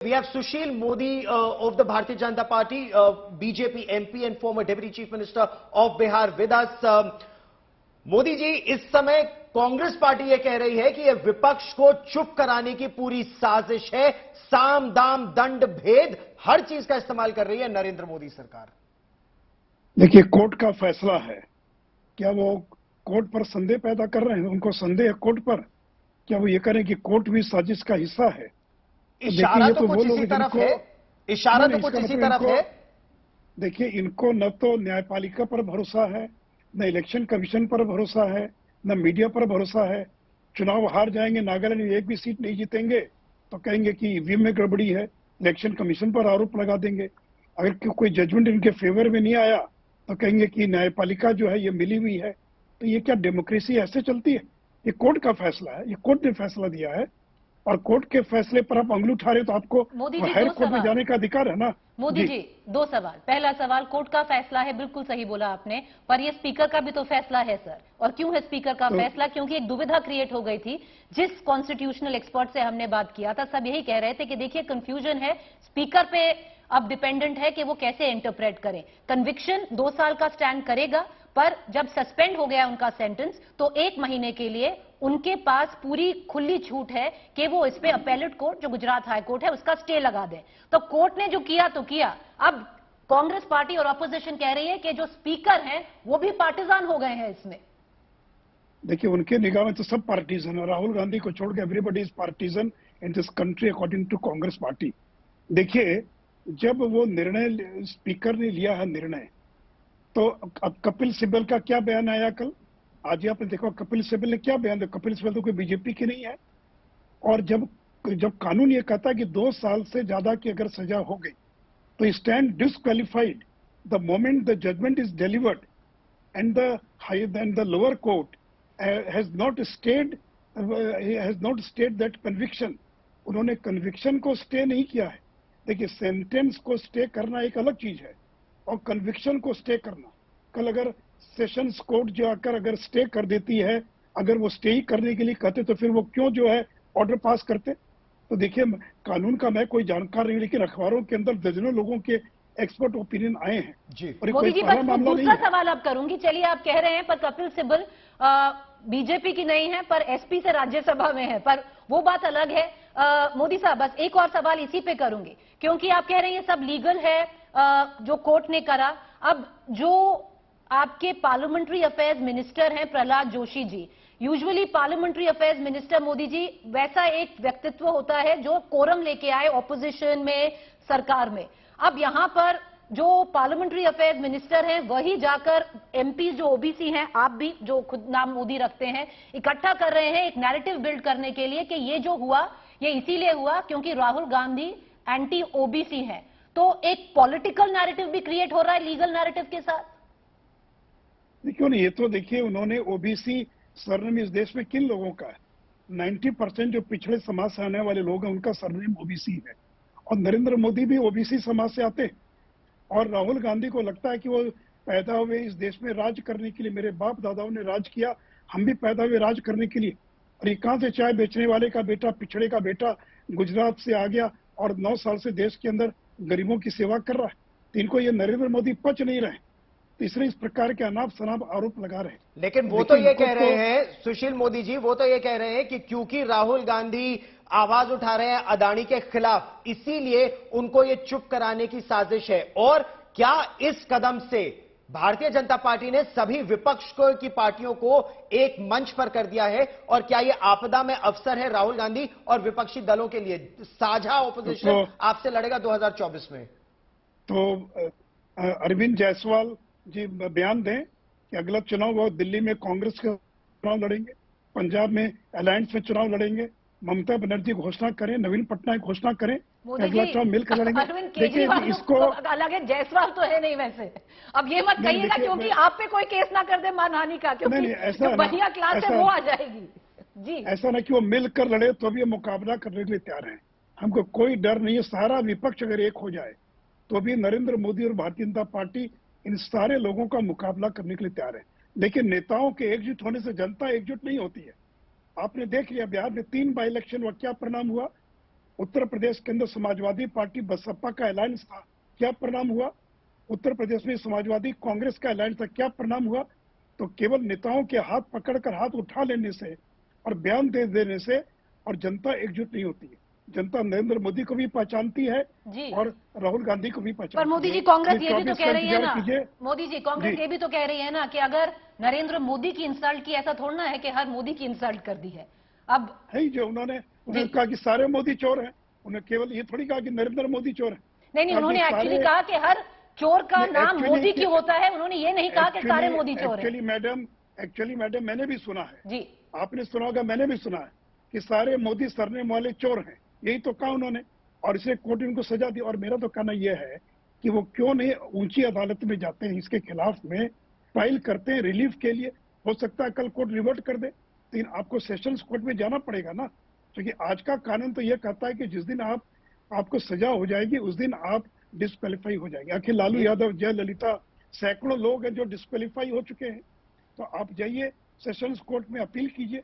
We have Sushil Modi of the Bharatiya Janata Party, BJP MP and former Deputy Chief Minister of Bihar with us. Modi ji, इस समय Congress party ये कह रही है कि यह विपक्ष को चुप कराने की पूरी साजिश है। साम दाम दंड भेद हर चीज का इस्तेमाल कर रही है नरेंद्र मोदी सरकार। देखिए, कोर्ट का फैसला है। क्या वो कोर्ट पर संदेह पैदा कर रहे हैं? उनको संदेह है कोर्ट पर? क्या वो ये करें कि कोर्ट भी साजिश का हिस्सा है? इशारा तो कुछ इसी तरफ है। इशारा तो कुछ इसी तरफ है। देखिए, इनको न तो न्यायपालिका पर भरोसा है, न इलेक्शन कमीशन पर भरोसा है, न मीडिया पर भरोसा है। चुनाव हार जाएंगे, नागालैंड में एक भी सीट नहीं जीतेंगे तो कहेंगे कि ईवीएम में गड़बड़ी है, इलेक्शन कमीशन पर आरोप लगा देंगे। अगर कोई जजमेंट इनके फेवर में नहीं आया तो कहेंगे कि न्यायपालिका जो है ये मिली हुई है। तो ये क्या डेमोक्रेसी ऐसे चलती है? ये कोर्ट का फैसला है, ये कोर्ट ने फैसला दिया है और कोर्ट के फैसले पर आप अंगुली उठा रहे तो आपको हायर कोर्ट में जाने का अधिकार है ना। मोदी जी, दो सवाल। पहला सवाल, कोर्ट का फैसला है, बिल्कुल सही बोला आपने, पर ये स्पीकर का भी तो फैसला है सर। और क्यों है स्पीकर का फैसला? क्योंकि एक दुविधा क्रिएट हो गई थी। जिस कॉन्स्टिट्यूशनल एक्सपर्ट से हमने बात किया था, सब यही कह रहे थे कि देखिए कंफ्यूजन है, स्पीकर पे अब डिपेंडेंट है कि वो कैसे इंटरप्रेट करें। कन्विक्शन 2 साल का स्टैंड करेगा, पर जब सस्पेंड हो गया उनका सेंटेंस तो 1 महीने के लिए उनके पास पूरी खुली छूट है कि वो इस पे अपेलेट कोर्ट, जो गुजरात हाई कोर्ट है, उसका स्टे लगा दें। तो कोर्ट ने जो किया तो किया। अब कांग्रेस पार्टी और अपोजिशन कह रही है कि जो स्पीकर हैं वो भी पार्टिजान हो गए हैं इसमें। देखिए, उनके निगाह में तो सब पार्टीजन है। राहुल गांधी को छोड़ के everybody is partisan in this country according to Congress party. देखिए, जब वो निर्णय स्पीकर ने लिया है निर्णय, तो अब कपिल सिब्बल का क्या बयान आया कल? आज आपने देखा कपिल सिब्बल ने क्या बयान दिया। कपिल सिब्बल तो कोई बीजेपी की नहीं है। और जब कानून ये कहता है कि 2 साल से ज्यादा की अगर सजा हो गई तो stand disqualified the moment the judgment is delivered and the lower court has not stayed that conviction. उन्होंने कन्विक्शन को स्टे नहीं किया है। देखिए, सेंटेंस को स्टे करना एक अलग चीज है और कन्विक्शन को स्टे करना। कल अगर सेशंस कोर्ट जो आकर अगर स्टे कर देती है, अगर वो स्टे ही करने के लिए कहते तो फिर वो क्यों जो है ऑर्डर पास करते? तो देखिए, कानून का मैं कोई जानकार नहीं, लेकिन अखबारों के अंदर दर्जनों लोगों के एक्सपर्ट ओपिनियन आए हैं जी। और मोदी जी, बस दूसरा सवाल अब करूंगी। चलिए, आप कह रहे हैं पर कपिल सिब्बल बीजेपी की नहीं है, पर एसपी से राज्यसभा में है, पर वो बात अलग है। मोदी साहब, बस एक और सवाल इसी पे करूंगी, क्योंकि आप कह रहे हैं ये सब लीगल है जो कोर्ट ने करा। अब जो आपके पार्लियामेंट्री अफेयर्स मिनिस्टर हैं Prahlad Joshi ji, usually parliamentary affairs minister Modi ji वैसा एक व्यक्तित्व होता है जो कोरम लेके आए ऑपोजिशन में, सरकार में। अब यहां पर जो पार्लियामेंट्री अफेयर्स मिनिस्टर हैं वही जाकर एमपी जो ओबीसी हैं, आप भी जो खुद नाम मोदी रखते हैं, इकट्ठा कर रहे हैं एक नैरेटिव बिल्ड करने के लिए कि ये जो हुआ ये इसीलिए हुआ क्योंकि राहुल गांधी एंटी ओबीसी हैं। तो एक पॉलिटिकल नैरेटिव भी क्रिएट हो रहा है लीगल नैरेटिव के साथ। क्यों नहीं? ये तो देखिए, उन्होंने ओबीसी सरनेम इस देश में किन लोगों का है? 90% जो पिछड़े समाज से आने वाले लोग हैं उनका सरनेम ओबीसी है। और नरेंद्र मोदी भी ओबीसी समाज से आते हैं। और राहुल गांधी को लगता है कि वो पैदा हुए इस देश में राज करने के लिए, मेरे बाप दादाओं ने राज किया, हम भी पैदा हुए राज करने के लिए। और ये कहां से चाय बेचने वाले का बेटा, पिछड़े का बेटा गुजरात से आ गया और 9 साल से देश के अंदर गरीबों की सेवा कर रहा है? तो इनको ये नरेंद्र मोदी पच नहीं रहे, तीसरे इस प्रकार के अनाप शनाप आरोप लगा रहे हैं। लेकिन वो तो ये कह रहे हैं सुशील मोदी जी, वो तो ये कह रहे हैं कि क्योंकि राहुल गांधी आवाज उठा रहे हैं अदानी के खिलाफ, इसीलिए उनको ये चुप कराने की साजिश है। और क्या इस कदम से भारतीय जनता पार्टी ने सभी विपक्ष की पार्टियों को एक मंच पर कर दिया है? और क्या ये आपदा में अवसर है राहुल गांधी और विपक्षी दलों के लिए? साझा ऑपोजिशन आपसे लड़ेगा 2024 में। तो अरविंद जायसवाल जी बयान दें कि अगला चुनाव वो दिल्ली में कांग्रेस के चुनाव लड़ेंगे, पंजाब में अलायंस में चुनाव लड़ेंगे, ममता बनर्जी घोषणा करें, नवीन पटनायक घोषणा करें, अगला चुनाव मिलकर लड़ेंगे। देखिए, इसको अलग है, जायसवाल तो है नहीं वैसे। अब ये मत कहिएगा क्योंकि आप पे कोई केस ना कर दे मानहानि का, क्योंकि जो बढ़िया क्लास है वो आ जाएगी। जी, ऐसा ना कि वो मिलकर लड़े तो भी मुकाबला करने के लिए तैयार है। हमको कोई डर नहीं है। सारा विपक्ष अगर एक हो जाए तो भी नरेंद्र मोदी और भारतीय जनता पार्टी इन सारे लोगों का मुकाबला करने के लिए तैयार है। लेकिन नेताओं के एकजुट होने से जनता एकजुट नहीं होती है। आपने देख लिया बिहार में 3 बाई इलेक्शन हुआ, क्या परिणाम हुआ? उत्तर प्रदेश के अंदर समाजवादी पार्टी बसपा का अलायंस था, क्या परिणाम हुआ? उत्तर प्रदेश में समाजवादी कांग्रेस का अलायंस था, क्या परिणाम हुआ? तो केवल नेताओं के हाथ पकड़कर हाथ उठा लेने से और बयान दे देने से और जनता एकजुट नहीं होती है। जनता नरेंद्र मोदी को भी पहचानती है जी। और राहुल गांधी को भी पहचानती पर है। मोदी जी, कांग्रेस ये भी तो 24 कह रही है ना, कीजिए। मोदी जी कांग्रेस जी। ये भी तो कह रही है ना कि अगर नरेंद्र मोदी की इंसल्ट की, ऐसा थोड़ा ना है कि हर मोदी की इंसल्ट कर दी है। अब है ही जो उन्होंने कहा कि सारे मोदी चोर हैं, उन्होंने केवल ये थोड़ी कहा कि नरेंद्र मोदी चोर है। नहीं, उन्होंने एक्चुअली कहा कि हर चोर का नाम मोदी क्यों होता है, उन्होंने ये नहीं कहा कि सारे मोदी चोर हैं। एक्चुअली मैडम मैंने भी सुना है जी। आपने सुना होगा, मैंने भी सुना है कि सारे मोदी सरनेम वाले चोर हैं, यही तो कहा उन्होंने और इसे कोर्ट ने उनको सजा दी। और मेरा तो कहना यह है कि वो क्यों नहीं ऊंची अदालत में जाते हैं, इसके खिलाफ में फाइल करते हैं रिलीफ के लिए। हो सकता है कल कोर्ट रिवर्ट कर दे, लेकिन आपको सेशंस कोर्ट में जाना पड़ेगा ना, क्योंकि आज का कानून तो यह कहता है कि जिस दिन आपको सजा हो जाएगी उस दिन आप डिस्क्वालीफाई हो जाएंगे। आखिर लालू यादव, जयललिता, सैकड़ों लोग हैं जो डिस्क्वालीफाई हो चुके हैं। तो आप जाइए सेशंस कोर्ट में अपील कीजिए,